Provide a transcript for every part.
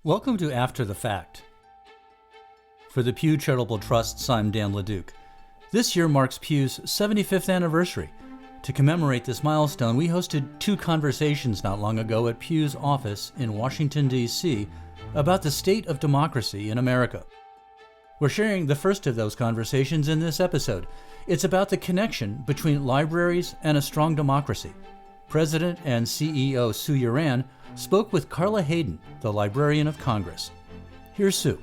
Welcome to After the Fact. For the Pew Charitable Trusts, I'm Dan LeDuc. This year marks Pew's 75th anniversary. To commemorate this milestone, we hosted 2 conversations not long ago at Pew's office in Washington, D.C. about the state of democracy in America. We're sharing the first of those conversations in this episode. It's about the connection between libraries and a strong democracy. President and CEO Sue Urahn spoke with Carla Hayden, the Librarian of Congress. Here's Sue.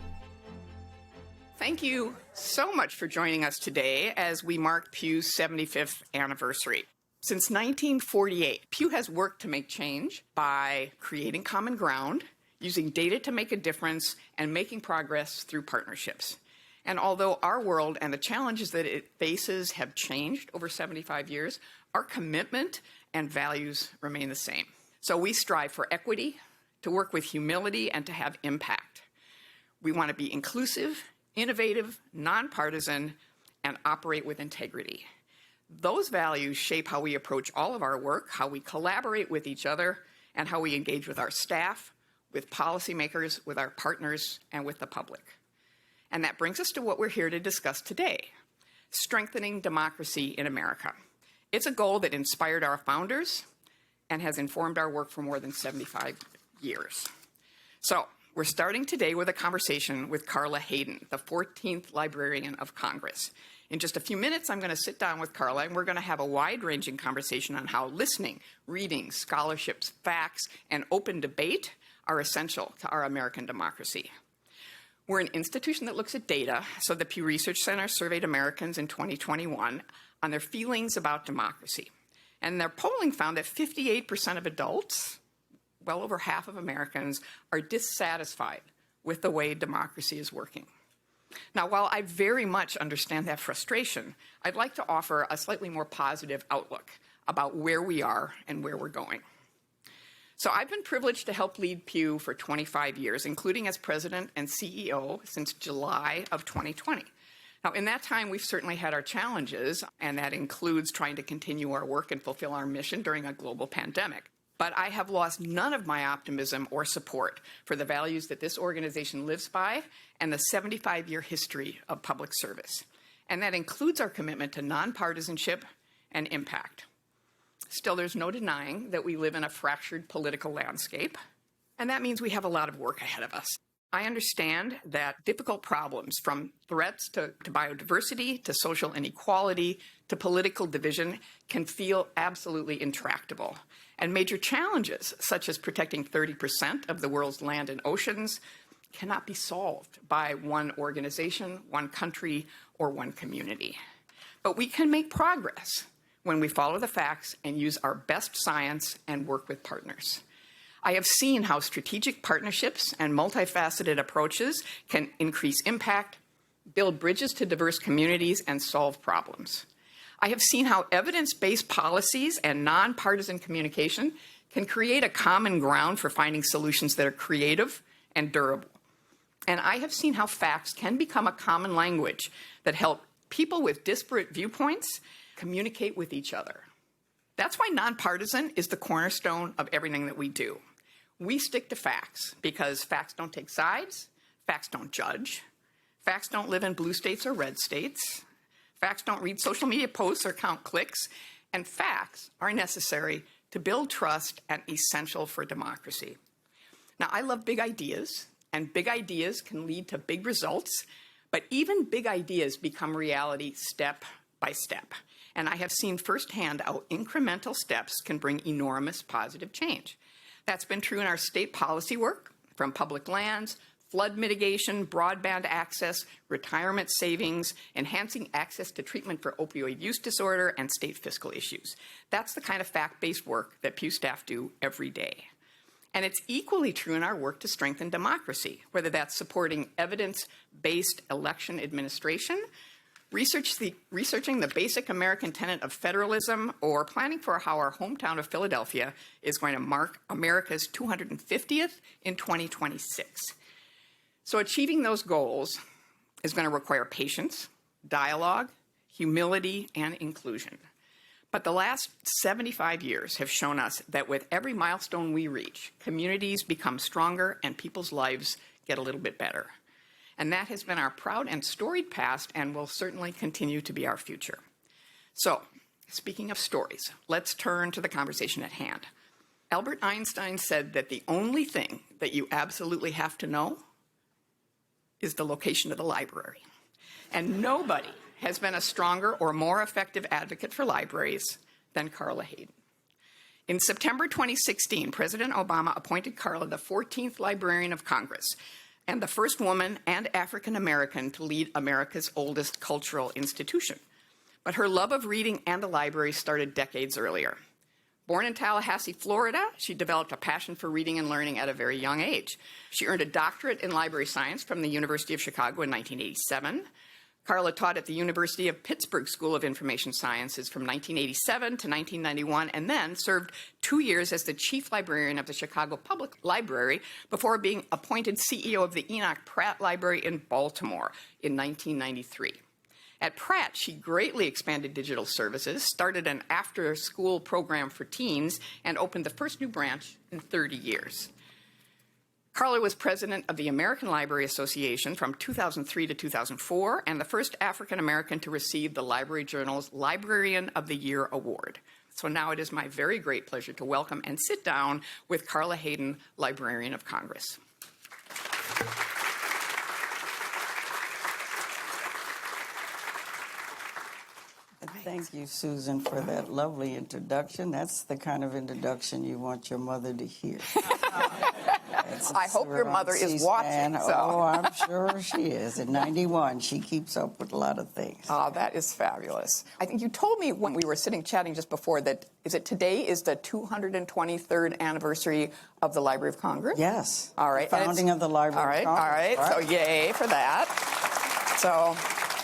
Thank you so much for joining us today as we mark Pew's 75th anniversary. Since 1948, Pew has worked to make change by creating common ground, using data to make a difference, and making progress through partnerships. And although our world and the challenges that it faces have changed over 75 years, our commitment and values remain the same. So we strive for equity, to work with humility, and to have impact. We want to be inclusive, innovative, nonpartisan, and operate with integrity. Those values shape how we approach all of our work, how we collaborate with each other, and how we engage with our staff, with policymakers, with our partners, and with the public. And that brings us to what we're here to discuss today: strengthening democracy in America. It's a goal that inspired our founders and has informed our work for more than 75 years. So we're starting today with a conversation with Carla Hayden, the 14th Librarian of Congress. In just a few minutes, I'm going to sit down with Carla, and we're going to have a wide-ranging conversation on how listening, reading, scholarships, facts, and open debate are essential to our American democracy. We're an institution that looks at data, so the Pew Research Center surveyed Americans in 2021 on their feelings about democracy. And their polling found that 58% of adults, well over half of Americans, are dissatisfied with the way democracy is working. Now, while I very much understand that frustration, I'd like to offer a slightly more positive outlook about where we are and where we're going. So I've been privileged to help lead Pew for 25 years, including as president and CEO since July of 2020. Now, in that time, we've certainly had our challenges, and that includes trying to continue our work and fulfill our mission during a global pandemic. But I have lost none of my optimism or support for the values that this organization lives by and the 75-year history of public service. And that includes our commitment to nonpartisanship and impact. Still, there's no denying that we live in a fractured political landscape, and that means we have a lot of work ahead of us. I understand that difficult problems, from threats to biodiversity, to social inequality, to political division, can feel absolutely intractable. And major challenges, such as protecting 30% of the world's land and oceans, cannot be solved by one organization, one country, or one community. But we can make progress when we follow the facts and use our best science and work with partners. I have seen how strategic partnerships and multifaceted approaches can increase impact, build bridges to diverse communities, and solve problems. I have seen how evidence-based policies and nonpartisan communication can create a common ground for finding solutions that are creative and durable. And I have seen how facts can become a common language that help people with disparate viewpoints communicate with each other. That's why nonpartisan is the cornerstone of everything that we do. We stick to facts because facts don't take sides, facts don't judge, facts don't live in blue states or red states, facts don't read social media posts or count clicks, and facts are necessary to build trust and essential for democracy. Now, I love big ideas, and big ideas can lead to big results, but even big ideas become reality step by step. And I have seen firsthand how incremental steps can bring enormous positive change. That's been true in our state policy work, from public lands, flood mitigation, broadband access, retirement savings, enhancing access to treatment for opioid use disorder, and state fiscal issues. That's the kind of fact-based work that Pew staff do every day. And it's equally true in our work to strengthen democracy, whether that's supporting evidence-based election administration, researching the basic American tenet of federalism, or planning for how our hometown of Philadelphia is going to mark America's 250th in 2026. So achieving those goals is going to require patience, dialogue, humility, and inclusion. But the last 75 years have shown us that with every milestone we reach, communities become stronger and people's lives get a little bit better. And that has been our proud and storied past and will certainly continue to be our future. So, speaking of stories, let's turn to the conversation at hand. Albert Einstein said that the only thing that you absolutely have to know is the location of the library. And nobody has been a stronger or more effective advocate for libraries than Carla Hayden. In September 2016, President Obama appointed Carla the 14th Librarian of Congress and the first woman and African American to lead America's oldest cultural institution. But her love of reading and the library started decades earlier. Born in Tallahassee, Florida, she developed a passion for reading and learning at a very young age. She earned a doctorate in library science from the University of Chicago in 1987. Carla taught at the University of Pittsburgh School of Information Sciences from 1987 to 1991, and then served 2 years as the chief librarian of the Chicago Public Library before being appointed CEO of the Enoch Pratt Library in Baltimore in 1993. At Pratt, she greatly expanded digital services, started an after-school program for teens, and opened the first new branch in 30 years. Carla was president of the American Library Association from 2003 to 2004, and the first African American to receive the Library Journal's Librarian of the Year award. So now it is my very great pleasure to welcome and sit down with Carla Hayden, Librarian of Congress. Thank you, Susan, for that lovely introduction. That's the kind of introduction you want your mother to hear. I hope your mother is watching. So. Oh, I'm sure she is. At 91, she keeps up with a lot of things. Oh, that is fabulous. I think you told me when we were sitting chatting just before that, today is the 223rd anniversary of the Library of Congress? Yes. All right. The founding of the Library of Congress. All right. So yay for that. So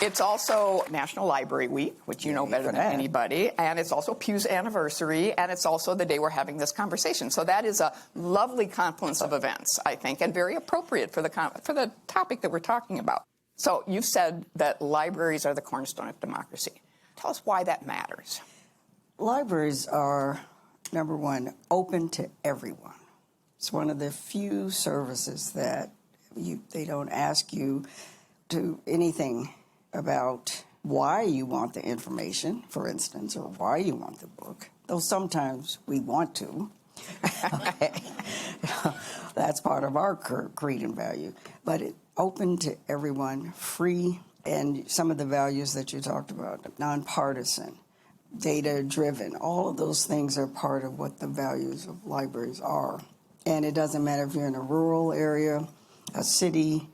it's also National Library Week, which you know better than anybody, and it's also Pew's anniversary, and it's also the day we're having this conversation. So that is a lovely confluence of events, I think, and very appropriate for the topic that we're talking about. So you've said that libraries are the cornerstone of democracy. Tell us why that matters. Libraries are, number one, open to everyone. It's one of the few services that they don't ask you to anything about why you want the information, for instance, or why you want the book, though sometimes we want to. Okay. That's part of our creed and value. But it's open to everyone, free, and some of the values that you talked about, nonpartisan, data-driven, all of those things are part of what the values of libraries are. And it doesn't matter if you're in a rural area, a city,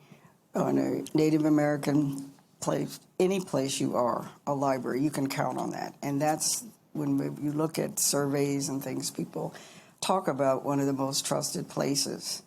on a Native American place, any place you are, a library, you can count on that. And that's when you look at surveys and things, people talk about one of the most trusted places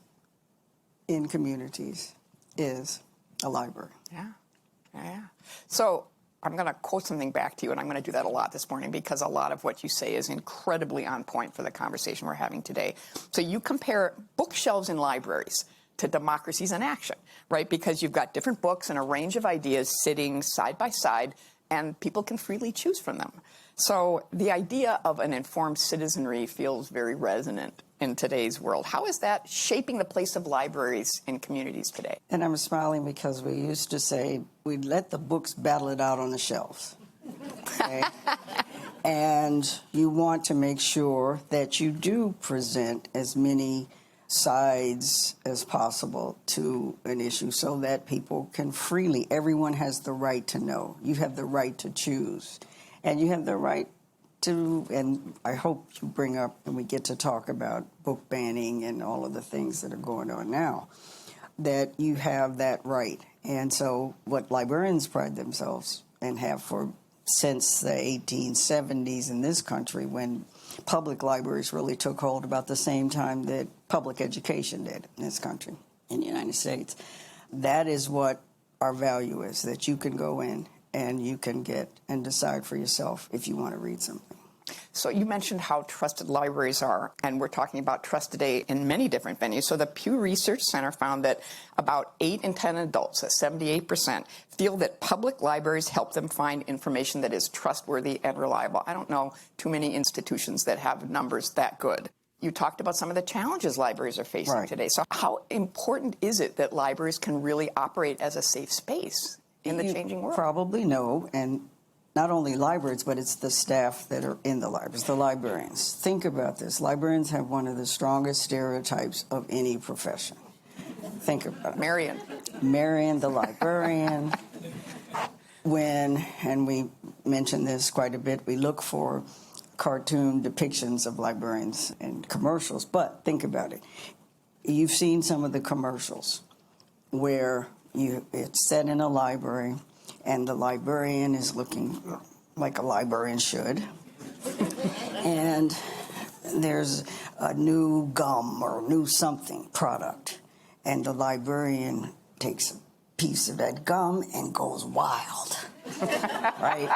in communities is a library. Yeah. So I'm going to quote something back to you, and I'm going to do that a lot this morning because a lot of what you say is incredibly on point for the conversation we're having today. So you compare bookshelves in libraries to democracies in action, right? Because you've got different books and a range of ideas sitting side by side, and people can freely choose from them. So the idea of an informed citizenry feels very resonant in today's world. How is that shaping the place of libraries in communities today? And I'm smiling because we used to say we'd let the books battle it out on the shelves. Okay? And you want to make sure that you do present as many sides as possible to an issue so that people can freely, everyone has the right to know. You have the right to choose. And you have the right to, and I hope you bring up, and we get to talk about book banning and all of the things that are going on now, that you have that right. And so what librarians pride themselves and have for since the 1870s in this country, when public libraries really took hold about the same time that public education did in this country, in the United States. That is what our value is, that you can go in and you can get and decide for yourself if you want to read something. So you mentioned how trusted libraries are, and we're talking about trust today in many different venues. So the Pew Research Center found that about 8 in 10 adults, that's 78%, feel that public libraries help them find information that is trustworthy and reliable. I don't know too many institutions that have numbers that good. You talked about some of the challenges libraries are facing today. So how important is it that libraries can really operate as a safe space in the changing world? Probably know, and not only libraries, but it's the staff that are in the libraries, the librarians. Think about this. Librarians have one of the strongest stereotypes of any profession. Think about it. Marion, the librarian. And we mention this quite a bit, we look for cartoon depictions of librarians and commercials, but think about it. You've seen some of the commercials where it's set in a library, and the librarian is looking like a librarian should. And there's a new gum or new something product, and the librarian takes a piece of that gum and goes wild, right?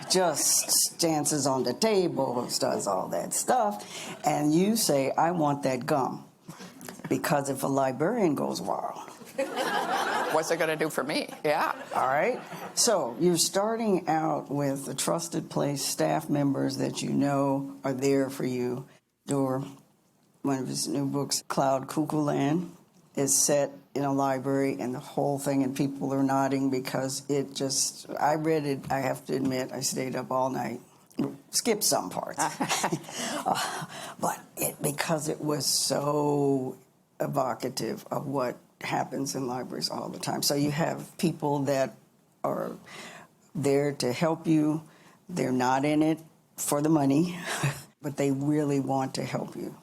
Just dances on the table, does all that stuff, and you say, I want that gum, because if a librarian goes wild, what's it going to do for me? Yeah. All right. So you're starting out with a trusted place, staff members that you know are there for you. Or one of his new books, Cloud Cuckoo Land, is set in a library, and the whole thing, and people are nodding because I read it, I have to admit, I stayed up all night. Skipped some parts. But because it was so evocative of what happens in libraries all the time. So you have people that are there to help you. They're not in it for the money, but they really want to help you.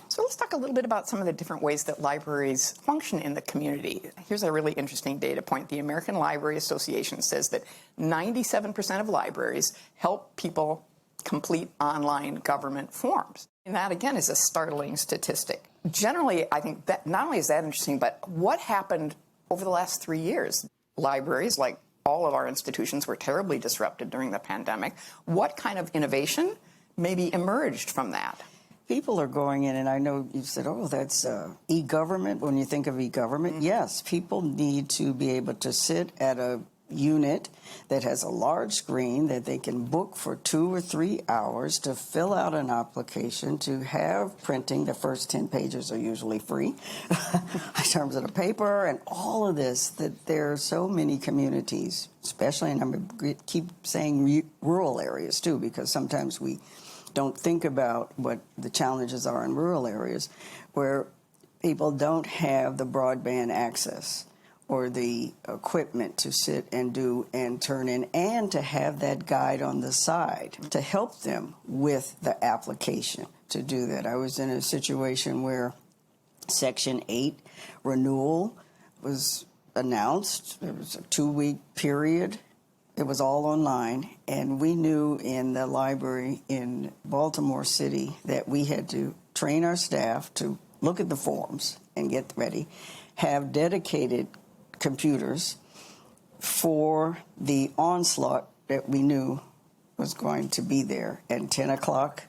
So let's talk a little bit about some of the different ways that libraries function in the community. Here's a really interesting data point. The American Library Association says that 97% of libraries help people complete online government forms. And that, again, is a startling statistic. Generally, I think that not only is that interesting, but what happened over the last 3 years? Libraries, like all of our institutions, were terribly disrupted during the pandemic. What kind of innovation maybe emerged from that? People are going in, and I know you said, oh, that's e-government. When you think of e-government, yes, people need to be able to sit at a unit that has a large screen that they can book for 2 or 3 hours to fill out an application, to have printing. The first 10 pages are usually free in terms of the paper and all of this, that there are so many communities, especially, and I'm going to keep saying rural areas too, because sometimes we don't think about what the challenges are in rural areas where people don't have the broadband access or the equipment to sit and do and turn in, and to have that guide on the side to help them with the application to do that. I was in a situation where Section 8 renewal was announced. It was a 2-week period. It was all online, and we knew in the library in Baltimore City that we had to train our staff to look at the forms and get ready, have dedicated computers for the onslaught that we knew was going to be there. At 10 o'clock,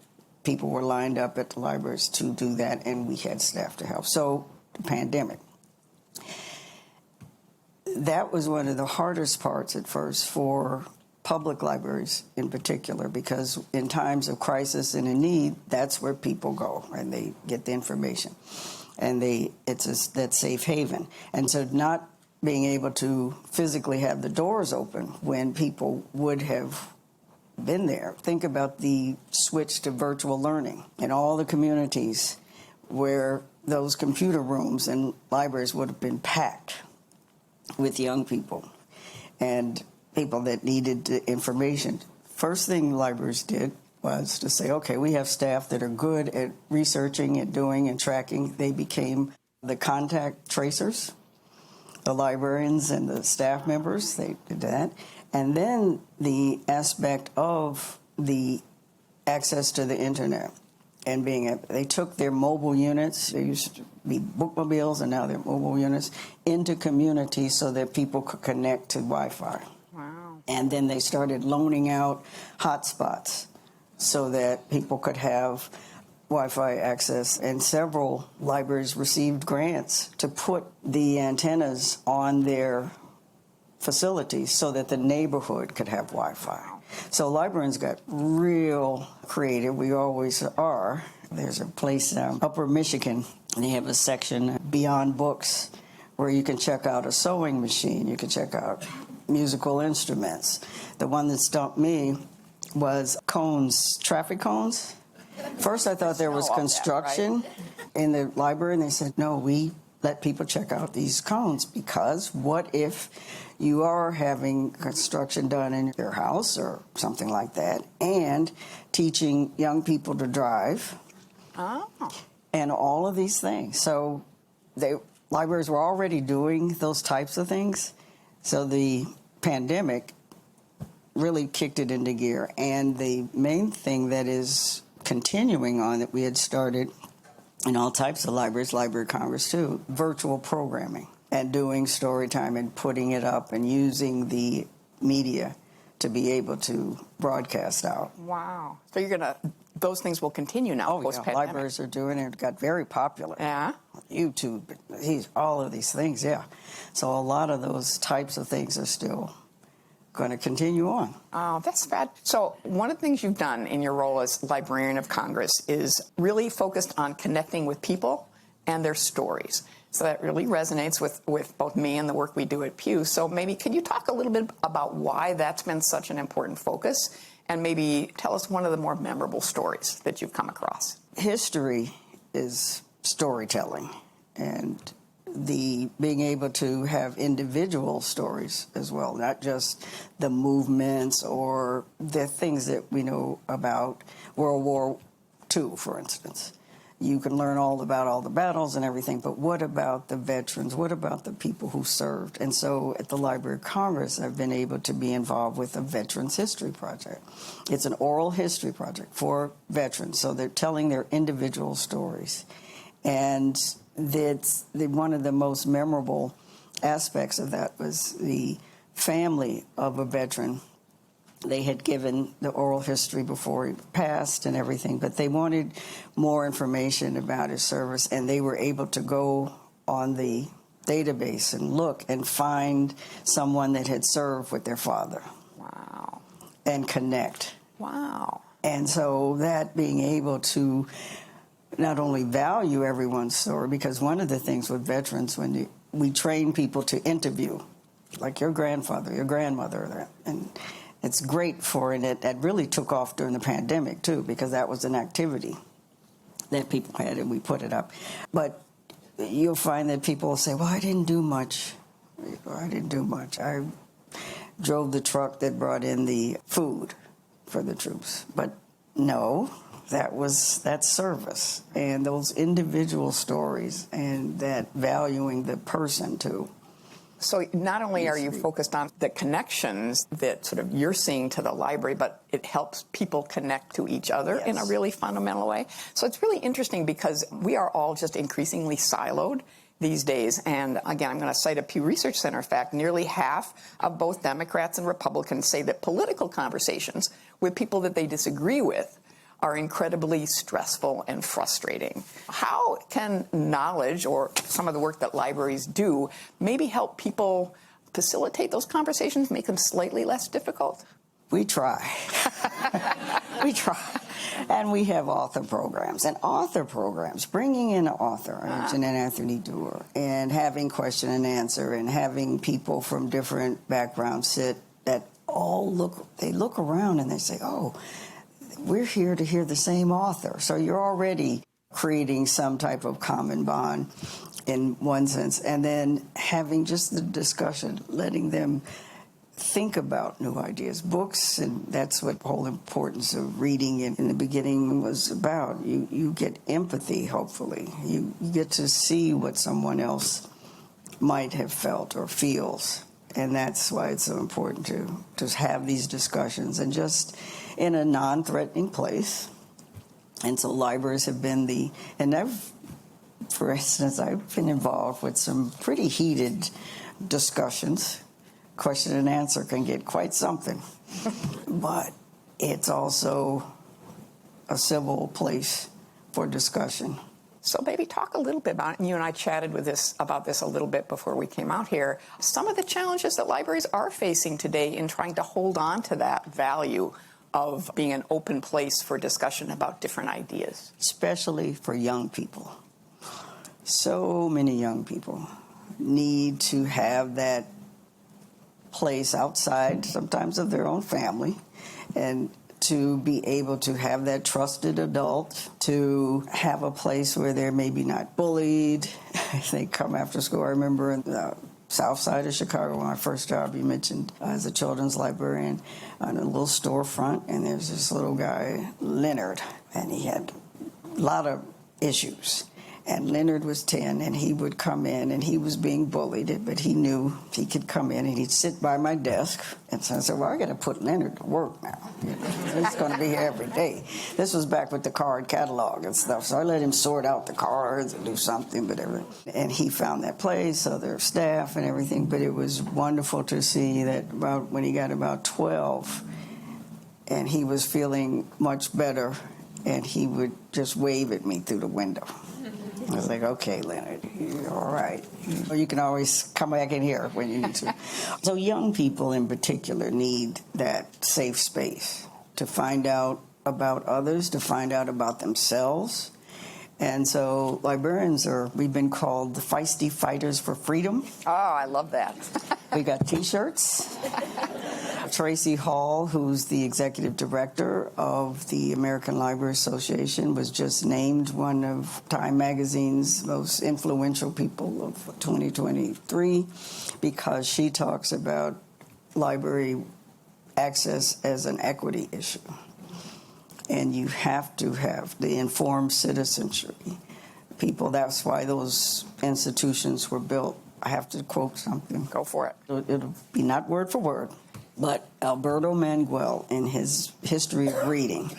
people were lined up at the libraries to do that, and we had staff to help. So, the pandemic. That was one of the hardest parts at first for public libraries in particular, because in times of crisis and in need, that's where people go and they get the information. And it's that safe haven. And so not being able to physically have the doors open when people would have been there. Think about the switch to virtual learning in all the communities where those computer rooms and libraries would have been packed with young people and people that needed the information. First thing libraries did was to say, okay, we have staff that are good at researching and doing and tracking. They became the contact tracers, the librarians and the staff members, they did that. And then the aspect of the access to the internet and they took their mobile units, they used to be bookmobiles and now they're mobile units, into communities so that people could connect to Wi-Fi. Wow. And then they started loaning out hotspots so that people could have Wi-Fi access, and several libraries received grants to put the antennas on their facilities so that the neighborhood could have Wi-Fi. So librarians got real creative. We always are. There's a place in Upper Michigan, and they have a section beyond books where you can check out a sewing machine, you can check out musical instruments. The one that stumped me was cones, traffic cones. First I thought there was construction in the library, and they said, no, we let people check out these cones, because what if you are having construction done in your house or something like that, and teaching young people to drive, and all of these things. So libraries were already doing those types of things, so the pandemic really kicked it into gear. And the main thing that is continuing on that we had started in all types of libraries, Library of Congress too, virtual programming and doing story time and putting it up and using the media to be able to broadcast out. Wow. So those things will continue now post-pandemic. Libraries are doing it. It got very popular. Yeah. YouTube, all of these things, yeah. So a lot of those types of things are still going to continue on. Oh, that's bad. So one of the things you've done in your role as Librarian of Congress is really focused on connecting with people and their stories. So that really resonates with both me and the work we do at Pew. So maybe can you talk a little bit about why that's been such an important focus, and maybe tell us one of the more memorable stories that you've come across? History is storytelling, and the being able to have individual stories as well, not just the movements or the things that we know about World War II, for instance. You can learn all about all the battles and everything, but what about the veterans? What about the people who served? And so at the Library of Congress, I've been able to be involved with a Veterans History Project. It's an oral history project for veterans, so they're telling their individual stories. And one of the most memorable aspects of that was the family of a veteran. They had given the oral history before he passed and everything, but they wanted more information about his service, and they were able to go on the database and look and find someone that had served with their father. Wow. And connect. Wow. And so that being able to not only value everyone's story, because one of the things with veterans, when we train people to interview, like your grandfather, your grandmother, and it's great for it. That really took off during the pandemic, too, because that was an activity that people had, and we put it up. But you'll find that people will say, well, I didn't do much. I drove the truck that brought in the food for the troops. But no, that's service. And those individual stories and that valuing the person, too. So not only are you focused on the connections that sort of you're seeing to the library, but it helps people connect to each other in a really fundamental way. So it's really interesting because we are all just increasingly siloed these days. And again, I'm going to cite a Pew Research Center fact. Nearly half of both Democrats and Republicans say that political conversations with people that they disagree with are incredibly stressful and frustrating. How can knowledge or some of the work that libraries do maybe help people facilitate those conversations, make them slightly less difficult? We try. We try. And we have author programs. And author programs, bringing in an author, I mentioned Anthony Doerr, and having question and answer, and having people from different backgrounds sit that all look around and they say, oh, we're here to hear the same author. So you're already creating some type of common bond in one sense. And then having just the discussion, letting them think about new ideas. Books, and that's what the whole importance of reading in the beginning was about. You get empathy, hopefully. You get to see what someone else might have felt or feels. And that's why it's so important to have these discussions, and just in a non-threatening place. And so libraries have been for instance, I've been involved with some pretty heated discussions. Question and answer can get quite something. But it's also a civil place for discussion. So maybe talk a little bit about it. And you and I chatted about this a little bit before we came out here. Some of the challenges that libraries are facing today in trying to hold on to that value of being an open place for discussion about different ideas. Especially for young people. So many young people need to have that place outside, sometimes of their own family, and to be able to have that trusted adult, to have a place where they're maybe not bullied. They come after school. I remember in the south side of Chicago, my first job, you mentioned, as a children's librarian, on a little storefront, and there's this little guy, Leonard, and he had a lot of issues. And Leonard was 10, and he would come in, and he was being bullied, but he knew he could come in, and he'd sit by my desk. And so I said, well, I got to put Leonard to work now. He's going to be here every day. This was back with the card catalog and stuff, so I let him sort out the cards and do something, but everything. And he found that place, other staff and everything, but it was wonderful to see that when he got about 12, and he was feeling much better, and he would just wave at me through the window. I was like, okay, Leonard, you're all right. You can always come back in here when you need to. So young people in particular need that safe space to find out about others, to find out about themselves. And so librarians we've been called the feisty fighters for freedom. Oh, I love that. We got T-shirts. Tracy Hall, who's the executive director of the American Library Association, was just named one of Time Magazine's most influential people of 2023 because she talks about library access as an equity issue. And you have to have the informed citizenry. People, that's why those institutions were built. I have to quote something. Go for it. It'll be not word for word. But Alberto Manguel, in his History of Reading,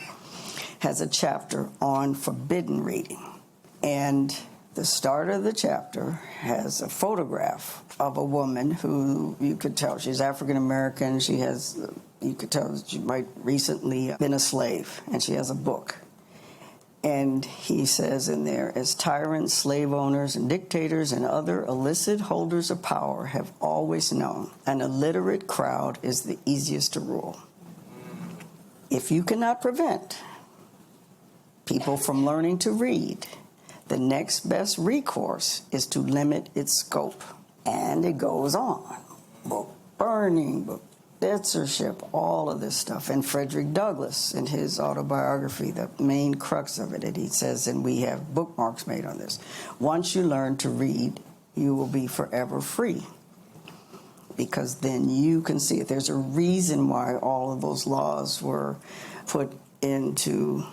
has a chapter on forbidden reading. And the start of the chapter has a photograph of a woman who you could tell she's African American. You could tell she might recently been a slave, and she has a book. And he says in there, as tyrants, slave owners, and dictators and other illicit holders of power have always known, an illiterate crowd is the easiest to rule. If you cannot prevent people from learning to read, the next best recourse is to limit its scope. And it goes on. Book burning, book censorship, all of this stuff. And Frederick Douglass, in his autobiography, the main crux of it, and he says, and we have bookmarks made on this, once you learn to read, you will be forever free. Because then you can see it. There's a reason why all of those laws were put into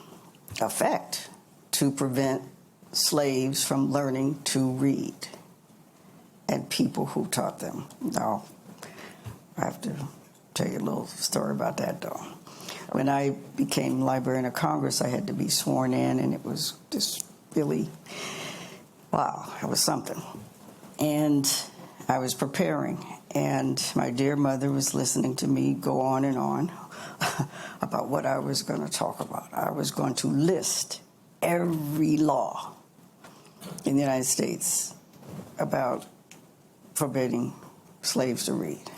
effect to prevent slaves from learning to read and people who taught them. Now, I have to tell you a little story about that, though. When I became Librarian of Congress, I had to be sworn in, and it was just really, wow, it was something. And I was preparing, and my dear mother was listening to me go on and on about what I was going to talk about. I was going to list every law in the United States about forbidding slaves to read.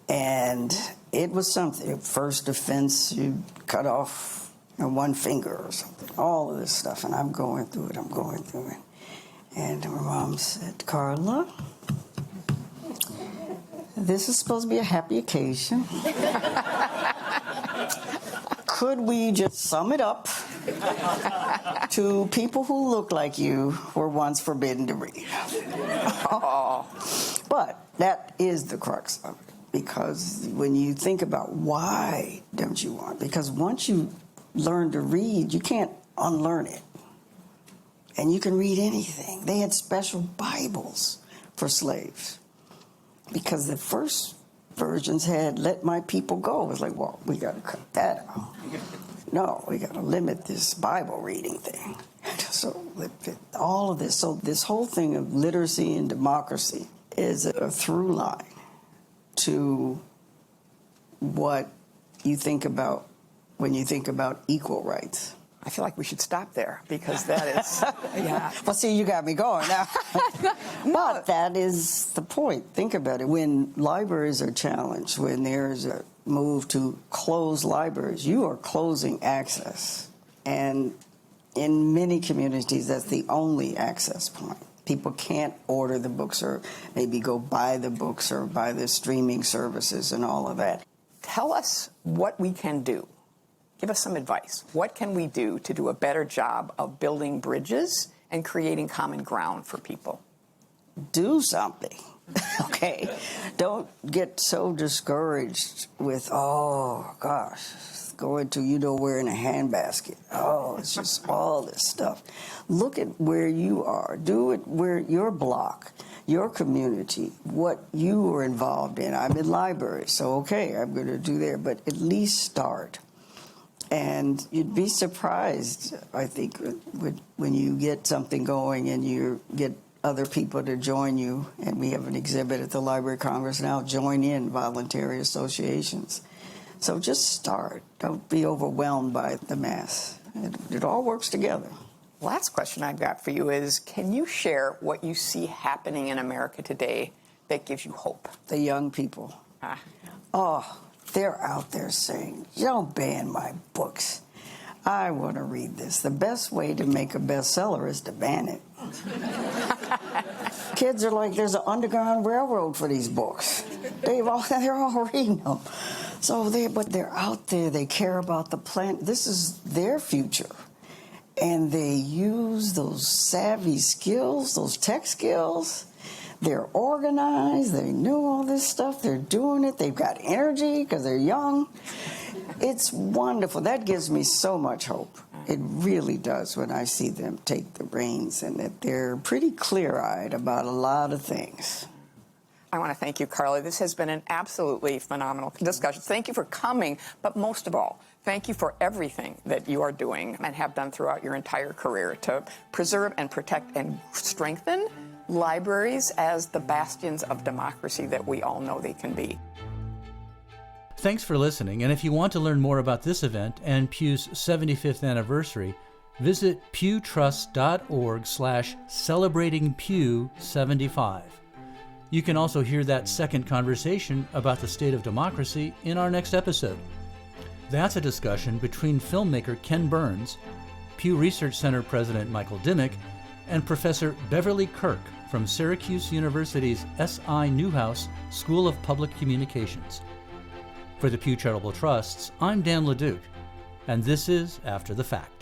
And it was something. First offense, you cut off one finger or something. All of this stuff. And I'm going through it. And my mom said, Carla, this is supposed to be a happy occasion. Could we just sum it up to people who look like you were once forbidden to read? But that is the crux of it. Because when you think about why don't you want, because once you learn to read, you can't unlearn it. And you can read anything. They had special Bibles for slaves. Because the first versions had let my people go. It was like, well, we got to cut that out. No, we got to limit this Bible reading thing. So all of this. So this whole thing of literacy and democracy is a through line to what you think about when you think about equal rights. I feel like we should stop there because that is, yeah. Well, see, you got me going now. But that is the point. Think about it. When libraries are challenged, when there's a move to close libraries, you are closing access. And in many communities, that's the only access point. People can't order the books or maybe go buy the books or buy the streaming services and all of that. Tell us what we can do. Give us some advice. What can we do to do a better job of building bridges and creating common ground for people? Do something, okay? Don't get so discouraged with, oh, gosh, going to you-know-where in a handbasket. Oh, it's just all this stuff. Look at where you are. Do it where your block, your community, what you are involved in. I'm in libraries, so okay, I'm going to do there, but at least start. And you'd be surprised, I think, when you get something going and you get other people to join you. And we have an exhibit at the Library of Congress now, join in voluntary associations. So just start. Don't be overwhelmed by the mass. It all works together. Last question I've got for you is, can you share what you see happening in America today that gives you hope? The young people. Oh, they're out there saying, don't ban my books. I want to read this. The best way to make a bestseller is to ban it. Kids are like, there's an underground railroad for these books. They're all reading them. But they're out there. They care about the planet. This is their future. And they use those savvy skills, those tech skills. They're organized. They know all this stuff. They're doing it. They've got energy because they're young. It's wonderful. That gives me so much hope. It really does when I see them take the reins and that they're pretty clear-eyed about a lot of things. I want to thank you, Carla. This has been an absolutely phenomenal discussion. Thank you for coming, but most of all, thank you for everything that you are doing and have done throughout your entire career to preserve and protect and strengthen libraries as the bastions of democracy that we all know they can be. Thanks for listening, and if you want to learn more about this event and Pew's 75th anniversary, visit pewtrust.org/celebratingpew75. You can also hear that second conversation about the state of democracy in our next episode. That's a discussion between filmmaker Ken Burns, Pew Research Center President Michael Dimmick, and Professor Beverly Kirk from Syracuse University's S.I. Newhouse School of Public Communications. For the Pew Charitable Trusts, I'm Dan LeDuc, and this is After the Fact.